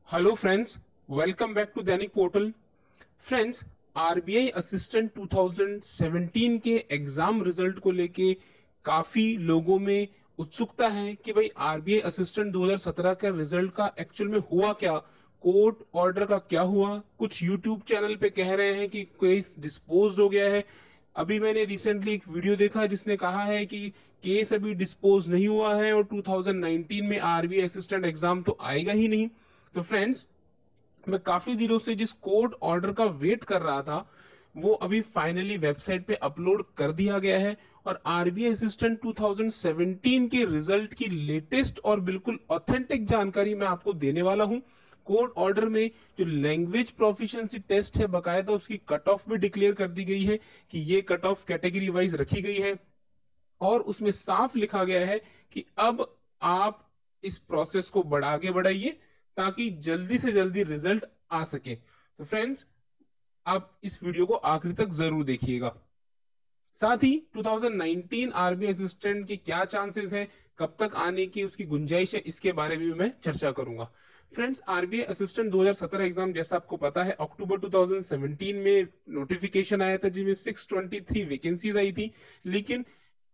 Hello friends, welcome back to Dainik portal. Friends, RBI assistant 2017 के exam result को लेके काफी लोगों में उत्सुकता है कि भाई आरबीआई असिस्टेंट 2017 का रिजल्ट का एक्चुअल में हुआ क्या, कोर्ट ऑर्डर का क्या हुआ। कुछ यूट्यूब चैनल पे कह रहे हैं कि केस डिस्पोज हो गया है। अभी मैंने रिसेंटली एक वीडियो देखा जिसने कहा है कि केस अभी डिस्पोज नहीं हुआ है और 2019 में आरबीआई असिस्टेंट एग्जाम तो आएगा ही नहीं। तो फ्रेंड्स, मैं काफी दिनों से जिस कोर्ट ऑर्डर का वेट कर रहा था वो अभी फाइनली वेबसाइट पे अपलोड कर दिया गया है। और आरबीआई असिस्टेंट 2017 के रिजल्ट की लेटेस्ट और बिल्कुल ऑथेंटिक जानकारी मैं आपको देने वाला हूं। कोर्ट ऑर्डर में जो लैंग्वेज प्रोफिशिएंसी टेस्ट है बकायदा उसकी कट ऑफ भी डिक्लेयर कर दी गई है कि ये कट ऑफ कैटेगरी वाइज रखी गई है। और उसमें साफ लिखा गया है कि अब आप इस प्रोसेस को आगे बढ़ाइए ताकि जल्दी से जल्दी रिजल्ट आ सके। तो फ्रेंड्स, आप इस वीडियो को आखिर तक जरूर देखिएगा। साथ ही 2019 आरबीआई असिस्टेंट के क्या चांसेस हैं, कब तक आने की उसकी गुंजाइश है, इसके बारे में भी मैं चर्चा करूंगा। फ्रेंड्स, आरबीआई असिस्टेंट 2017 एग्जाम जैसा आपको पता है अक्टूबर 2017 में नोटिफिकेशन आया था जिसमें 623 वैकेंसीज आई थी। लेकिन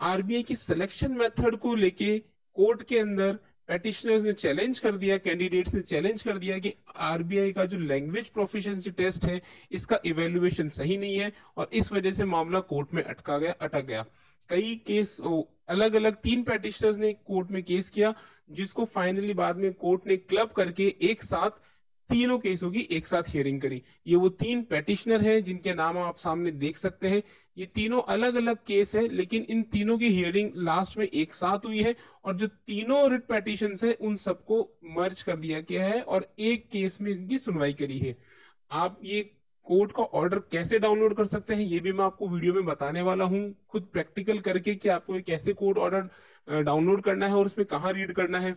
आरबीआई की सिलेक्शन मेथड को लेके कोर्ट के अंदर पेटिशनर्स ने चैलेंज कर दिया, कैंडिडेट्स ने चैलेंज कर दिया कि आरबीआई का जो लैंग्वेज प्रोफिशिएंसी टेस्ट है इसका इवेल्युएशन सही नहीं है और इस वजह से मामला कोर्ट में अटक गया। कई केस अलग अलग 3 पेटिशनर्स ने कोर्ट में केस किया जिसको फाइनली बाद में कोर्ट ने क्लब करके एक साथ तीनों केसों की एक साथ हियरिंग करी। ये वो 3 पेटिशनर हैं जिनके नाम आप सामने देख सकते हैं। ये तीनों अलग अलग केस है लेकिन इन तीनों की हियरिंग लास्ट में एक साथ हुई है और जो तीनों रिट पेटिशन है उन सबको मर्ज कर दिया गया है और एक केस में इनकी सुनवाई करी है। आप ये कोर्ट का ऑर्डर कैसे डाउनलोड कर सकते हैं ये भी मैं आपको वीडियो में बताने वाला हूँ, खुद प्रैक्टिकल करके कि आपको ये कैसे कोर्ट ऑर्डर डाउनलोड करना है और उसमें कहाँ रीड करना है।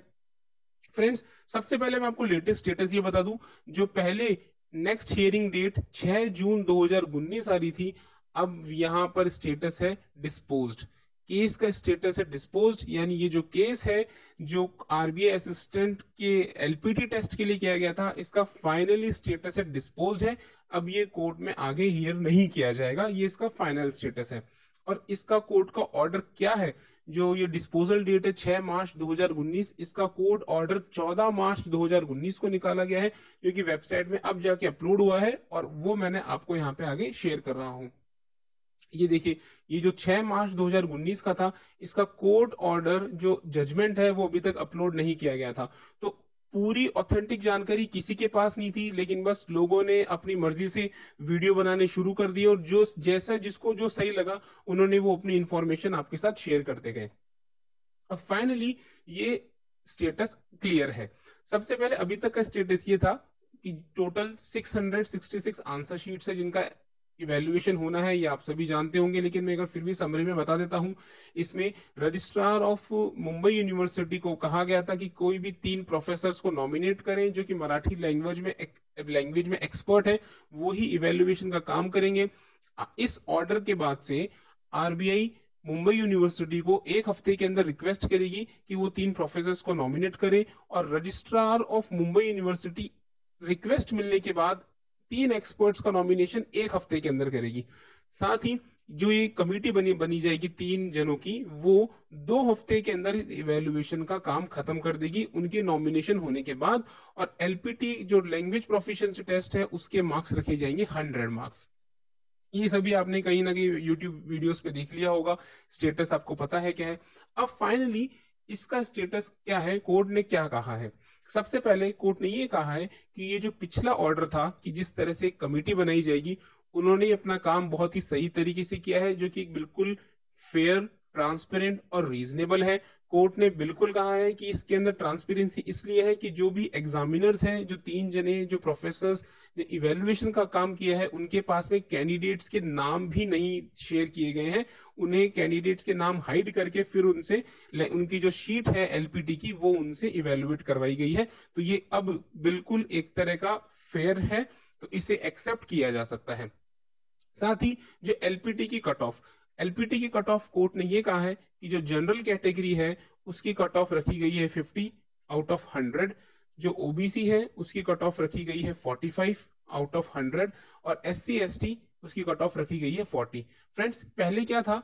फ्रेंड्स, सबसे पहले मैं आपको लेटेस्ट स्टेटस ये बता दूं। जो पहले नेक्स्ट हियरिंग डेट 6 जून 2019 आ रही थी, अब यहां पर स्टेटस है डिस्पोज्ड। केस का स्टेटस है डिस्पोज्ड, यानी ये जो केस है जो आरबीआई असिस्टेंट के एलपीटी टेस्ट के लिए किया गया था इसका फाइनली स्टेटस है डिस्पोज्ड है। अब ये कोर्ट में आगे हियर नहीं किया जाएगा, ये इसका फाइनल स्टेटस है। और इसका कोर्ट का ऑर्डर क्या है, जो ये डिस्पोजल डेट है 6 मार्च 2019, इसका कोर्ट ऑर्डर 14 मार्च 2019 को निकाला गया है जो कि वेबसाइट में अब जाके अपलोड हुआ है और वो मैंने आपको यहाँ पे आगे शेयर कर रहा हूँ। ये देखिए, ये जो 6 मार्च 2019 का था इसका कोर्ट ऑर्डर जो जजमेंट है वो अभी तक अपलोड नहीं किया गया था। तो पूरी ऑथेंटिक जानकारी किसी के पास नहीं थी लेकिन बस लोगों ने अपनी मर्जी से वीडियो बनाने शुरू कर दिए और जो जैसा जिसको जो सही लगा उन्होंने वो अपनी इंफॉर्मेशन आपके साथ शेयर करते गए। अब फाइनली ये स्टेटस क्लियर है। सबसे पहले अभी तक का स्टेटस ये था कि टोटल 666 आंसर शीट्स है जिनका इवेल्युएशन होना है, ये आप सभी जानते होंगे लेकिन मैं अगर फिर भी समरी में बता देता हूं। इसमें रजिस्ट्रार ऑफ मुंबई यूनिवर्सिटी को कहा गया था कि कोई भी 3 प्रोफेसर को नॉमिनेट करें जो कि मराठी लैंग्वेज में एक्सपर्ट है, वो ही इवेल्युएशन का काम करेंगे। इस ऑर्डर के बाद से आरबीआई मुंबई यूनिवर्सिटी को एक हफ्ते के अंदर रिक्वेस्ट करेगी कि वो 3 प्रोफेसर को नॉमिनेट करे और registrar of Mumbai university request मिलने के बाद 3 एक्सपर्ट्स का नॉमिनेशन एक हफ्ते के अंदर करेगी। साथ ही जो ये कमिटी बनी जाएगी 3 जनों की, वो 2 हफ्ते के अंदर इस इवेल्युएशन का काम खत्म कर देगी उनके नॉमिनेशन होने के बाद। और एलपीटी जो लैंग्वेज प्रोफिशिएंसी टेस्ट है उसके मार्क्स रखे जाएंगे 100 मार्क्स। ये सभी आपने कहीं ना कहीं यूट्यूब वीडियोस पे देख लिया होगा, स्टेटस आपको पता है क्या है। अब फाइनली इसका स्टेटस क्या है, कोर्ट ने क्या कहा है। सबसे पहले कोर्ट ने ये कहा है कि ये जो पिछला ऑर्डर था कि जिस तरह से कमेटी बनाई जाएगी, उन्होंने अपना काम बहुत ही सही तरीके से किया है जो कि बिल्कुल फेयर, ट्रांसपेरेंट और रीजनेबल है। कोर्ट ने बिल्कुल कहा है कि इसके अंदर ट्रांसपेरेंसी इसलिए है कि जो भी एग्जामिनर्स हैं, जो 3 जने जो प्रोफेसर ने इवेल्युएशन का काम किया है, उनके पास में कैंडिडेट्स के नाम भी नहीं शेयर किए गए हैं। उन्हें कैंडिडेट्स के नाम हाइड करके फिर उनसे उनकी जो शीट है एलपीटी की वो उनसे इवेल्युएट करवाई गई है। तो ये अब बिल्कुल एक तरह का फेयर है, तो इसे एक्सेप्ट किया जा सकता है। साथ ही जो एलपीटी की कट ऑफ कोर्ट ने ये कहा है कि जो जनरल कैटेगरी है उसकी कट ऑफ रखी गई है 50 आउट ऑफ 100। जो ओबीसी है उसकी कट ऑफ रखी गई है 45 आउट ऑफ 100, और एससी एसटी उसकी कट ऑफ रखी गई है 40। फ्रेंड्स पहले क्या था,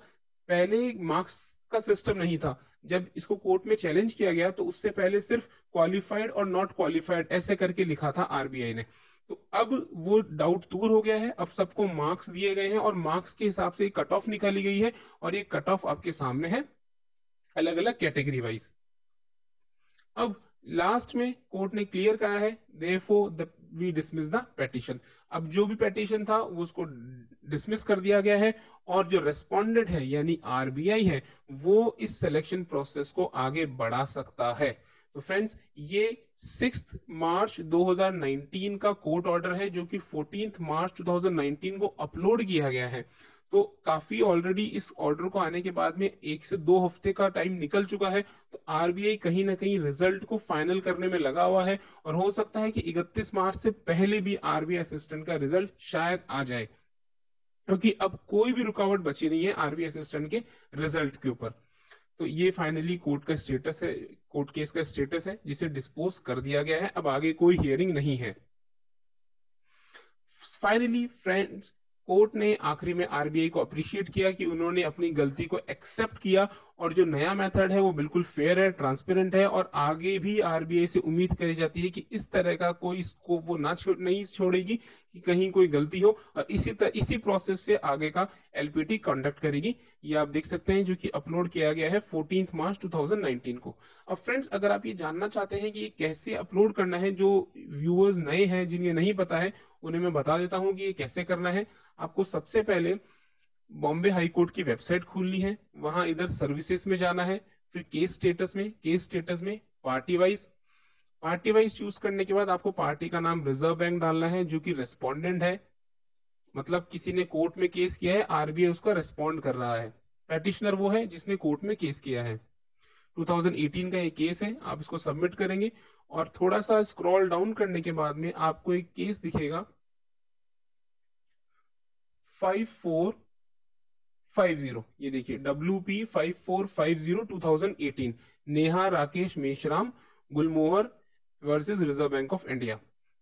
पहले मार्क्स का सिस्टम नहीं था। जब इसको कोर्ट में चैलेंज किया गया तो उससे पहले सिर्फ क्वालिफाइड और नॉट क्वालिफाइड ऐसे करके लिखा था आरबीआई ने। तो अब वो डाउट दूर हो गया है, अब सबको मार्क्स दिए गए हैं और मार्क्स के हिसाब से कट ऑफ निकाली गई है, और ये कट ऑफ आपके सामने है अलग अलग कैटेगरी वाइज। अब लास्ट में कोर्ट ने क्लियर कहा है, therefore the we dismiss the petition. अब जो भी पेटिशन था वो उसको डिसमिस कर दिया गया है, और जो रेस्पोंडेंट है यानी आरबीआई है वो इस सिलेक्शन प्रोसेस को आगे बढ़ा सकता है। तो फ्रेंड्स ये 6 मार्च 2019 का कोर्ट ऑर्डर है जो कि 14 मार्च 2019 को अपलोड किया गया है। तो काफी ऑलरेडी इस ऑर्डर को आने के बाद में 1 से 2 हफ्ते का टाइम निकल चुका है। तो आरबीआई कहीं ना कहीं रिजल्ट को फाइनल करने में लगा हुआ है, और हो सकता है कि 31 मार्च से पहले भी आरबीआई असिस्टेंट का रिजल्ट शायद आ जाए, क्योंकि अब कोई भी रुकावट बची नहीं है आरबीआई असिस्टेंट के रिजल्ट के ऊपर। तो ये फाइनली कोर्ट का स्टेटस है, कोर्ट केस का स्टेटस है जिसे डिस्पोज कर दिया गया है, अब आगे कोई हियरिंग नहीं है। फाइनली फ्रेंड्स कोर्ट ने आखिरी में आरबीआई को अप्रिशिएट किया कि उन्होंने अपनी गलती को एक्सेप्ट किया, और जो नया मेथड है वो बिल्कुल फेयर है, ट्रांसपेरेंट है, और आगे भी आरबीआई से उम्मीद करी जाती है कि इस तरह का कोई स्कोप वो नहीं छोड़ेगी कि कहीं कोई गलती हो, और इसी प्रोसेस से आगे का एलपीटी कंडक्ट करेगी। ये आप देख सकते हैं जो कि अपलोड किया गया है 14 मार्च 2019 को। अब फ्रेंड्स अगर आप ये जानना चाहते हैं कि ये कैसे अपलोड करना है, जो व्यूअर्स नए हैं जिन्हें नहीं पता है उन्हें मैं बता देता हूं कि ये कैसे करना है। आपको सबसे पहले बॉम्बे हाई कोर्ट की वेबसाइट खोलनी है, वहां इधर सर्विसेज में जाना है, फिर केस स्टेटस में पार्टी वाइज चूज करने के बाद आपको पार्टी का नाम रिजर्व बैंक डालना है जो कि रेस्पोंडेंट है, मतलब किसी ने कोर्ट में केस किया है, आरबीआई उसका रेस्पॉन्ड कर रहा है। पेटिशनर वो है जिसने कोर्ट में केस किया है। 2018 का ये केस है, आप इसको सबमिट करेंगे, और थोड़ा सा स्क्रॉल डाउन करने के बाद में आपको एक केस दिखेगा 5450, ये देखिए WP5450 2018, Neha Rakesh Meshram Gulmohar versus reserve bank of India.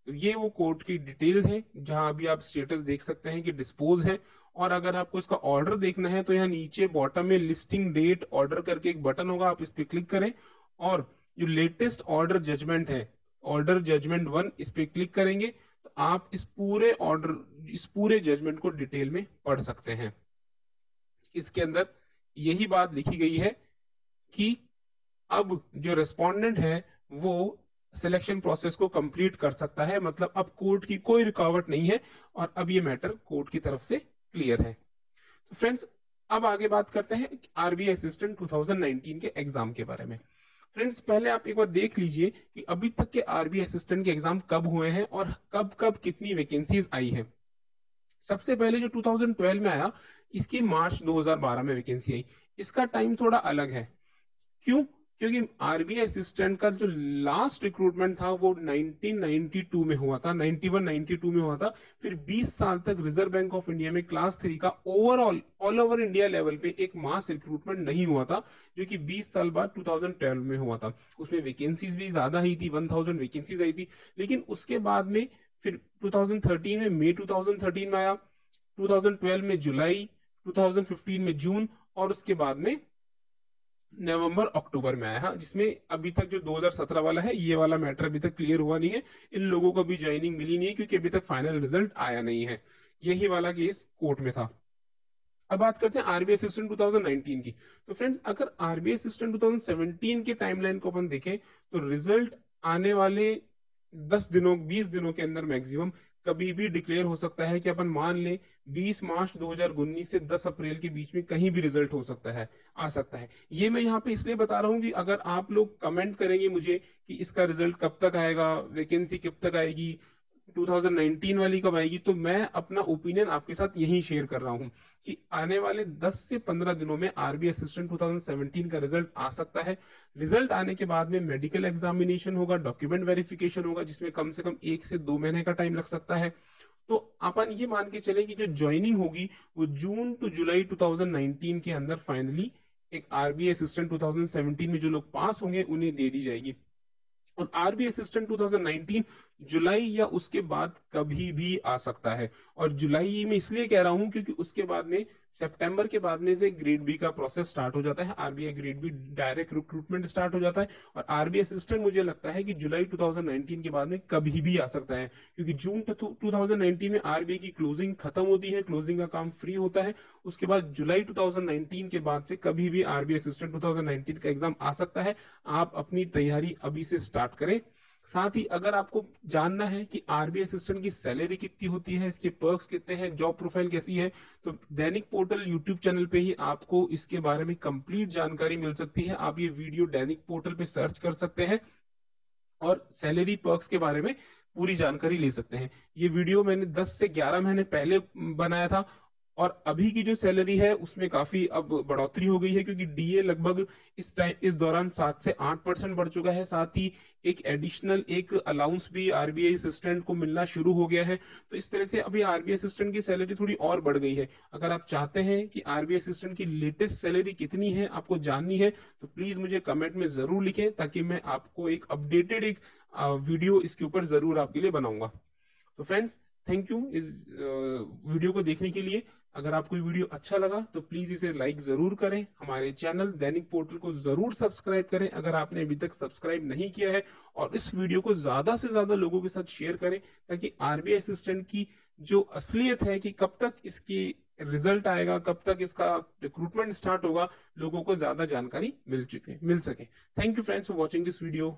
तो ये वो कोर्ट की डिटेल है जहां अभी आप स्टेटस देख सकते हैं कि डिस्पोज है। और अगर आपको इसका ऑर्डर देखना है तो यहाँ नीचे बॉटम में लिस्टिंग डेट ऑर्डर करके एक बटन होगा, आप इस पे क्लिक करें, और जो लेटेस्ट ऑर्डर जजमेंट 1, इस पे क्लिक करेंगे तो आप इस पूरे जजमेंट को डिटेल में पढ़ सकते हैं। इसके अंदर यही बात लिखी गई है कि अब जो रेस्पोंडेंट है वो सिलेक्शन प्रोसेस को कंप्लीट कर सकता है, मतलब अब कोर्ट की कोई रुकावट नहीं है, और अब ये मैटर कोर्ट की तरफ से क्लियर है। तो फ्रेंड्स अब आगे बात करते हैं आरबीआई असिस्टेंट 2019 के एग्जाम के बारे में। फ्रेंड्स पहले आप एक बार देख लीजिए कि अभी तक के आरबीआई असिस्टेंट के एग्जाम कब हुए हैं और कब कब कितनी वैकेंसीज आई है। सबसे पहले जो 2012 में आया, इसकी मार्च 2012 में वैकेंसी आई। इसका टाइम थोड़ा अलग है, क्यों? क्योंकि आरबीआई असिस्टेंट का जो लास्ट रिक्रूटमेंट था वो 1992 में हुआ था, 91-92 में हुआ था। फिर 20 साल तक रिजर्व बैंक ऑफ इंडिया में क्लास 3 का overall all over India level पे एक मास रिक्रूटमेंट नहीं हुआ था, जो कि 20 साल बाद 2012 में हुआ था। उसमें वैकेंसीज भी ज्यादा ही थी, 1000 वैकेंसीज आई थी। लेकिन उसके बाद में फिर 2013 में मई 2013 में आया, 2012 में जुलाई, 2015 में जून, और उसके बाद में नवंबर अक्टूबर में आया। हाँ, जिसमें अभी तक जो 2017 वाला है ये वाला मैटर अभी तक क्लियर हुआ नहीं है, इन लोगों को भी ज्वाइनिंग मिली नहीं है क्योंकि अभी तक फाइनल रिजल्ट आया नहीं है। यही वाला केस कोर्ट में था। अब बात करते हैं आरबीआई असिस्टेंट 2019 की। तो फ्रेंड्स अगर आरबीआई असिस्टेंट 2017 के टाइमलाइन को अपन देखें तो रिजल्ट आने वाले 10 दिनों 20 दिनों के अंदर मैक्सिमम कभी भी डिक्लेयर हो सकता है, कि अपन मान लें 20 मार्च 2019 से 10 अप्रैल के बीच में कहीं भी रिजल्ट हो सकता है, आ सकता है। ये मैं यहाँ पे इसलिए बता रहा हूँ कि अगर आप लोग कमेंट करेंगे मुझे कि इसका रिजल्ट कब तक आएगा, वैकेंसी कब तक आएगी, 2019 वाली कब आएगी, तो मैं अपना ओपिनियन आपके साथ यही शेयर कर रहा हूं कि आने वाले 10 से 15 दिनों में आरबीआई असिस्टेंट 2017 का रिजल्ट आ सकता है। रिजल्ट आने के बाद में मेडिकल एग्जामिनेशन होगा, डॉक्यूमेंट वेरिफिकेशन होगा, जिसमें कम से कम 1 से 2 महीने का टाइम लग सकता है। तो अपन ये मान के चले कि जो ज्वाइनिंग होगी वो जून टू जुलाई 2019 के अंदर फाइनली एक आरबीआई असिस्टेंट 2017 में जो लोग पास होंगे उन्हें दे दी जाएगी। और आरबीआई असिस्टेंट 2019 जुलाई या उसके बाद कभी भी आ सकता है। और जुलाई में इसलिए कह रहा हूं क्योंकि उसके बाद में सितंबर के बाद में से ग्रेड बी का प्रोसेस स्टार्ट हो जाता है, RBI grade B direct recruitment start हो जाता है। और आरबीआई असिस्टेंट मुझे लगता है कि जुलाई 2019 के बाद में कभी भी आ सकता है, क्योंकि जून 2019 में आरबीआई की क्लोजिंग खत्म होती है, क्लोजिंग का काम फ्री होता है। उसके बाद जुलाई 2019 के बाद से कभी भी आरबीआई असिस्टेंट 2019 का एग्जाम आ सकता है। आप अपनी तैयारी अभी से स्टार्ट करें। साथ ही अगर आपको जानना है कि आरबीआई असिस्टेंट की सैलरी कितनी होती है, इसके पर्क्स कितने हैं, जॉब प्रोफाइल कैसी है, तो दैनिक पोर्टल यूट्यूब चैनल पे ही आपको इसके बारे में कंप्लीट जानकारी मिल सकती है। आप ये वीडियो दैनिक पोर्टल पे सर्च कर सकते हैं और सैलरी पर्क्स के बारे में पूरी जानकारी ले सकते हैं। ये वीडियो मैंने 10 से 11 महीने पहले बनाया था, और अभी की जो सैलरी है उसमें काफी अब बढ़ोतरी हो गई है, क्योंकि डीए लगभग इस दौरान 7 से 8% बढ़ चुका है। साथ ही एक एडिशनल एक अलाउंस भी आरबीआई असिस्टेंट को मिलना शुरू हो गया है। तो इस तरह से अभी आरबीआई असिस्टेंट की सैलरी थोड़ी और बढ़ गई है। अगर आप चाहते हैं कि आरबीआई असिस्टेंट की लेटेस्ट सैलरी कितनी है आपको जाननी है, तो प्लीज मुझे कमेंट में जरूर लिखें, ताकि मैं आपको एक अपडेटेड एक वीडियो इसके ऊपर जरूर आपके लिए बनाऊंगा। तो फ्रेंड्स, थैंक यू इस वीडियो को देखने के लिए। अगर आपको ये वीडियो अच्छा लगा तो प्लीज इसे लाइक जरूर करें, हमारे चैनल दैनिक पोर्टल को जरूर सब्सक्राइब करें अगर आपने अभी तक सब्सक्राइब नहीं किया है, और इस वीडियो को ज्यादा से ज्यादा लोगों के साथ शेयर करें, ताकि आरबीआई असिस्टेंट की जो असलियत है कि कब तक इसकी रिजल्ट आएगा, कब तक इसका रिक्रूटमेंट स्टार्ट होगा, लोगों को ज्यादा जानकारी मिल सके। Thank you friends for watching this video.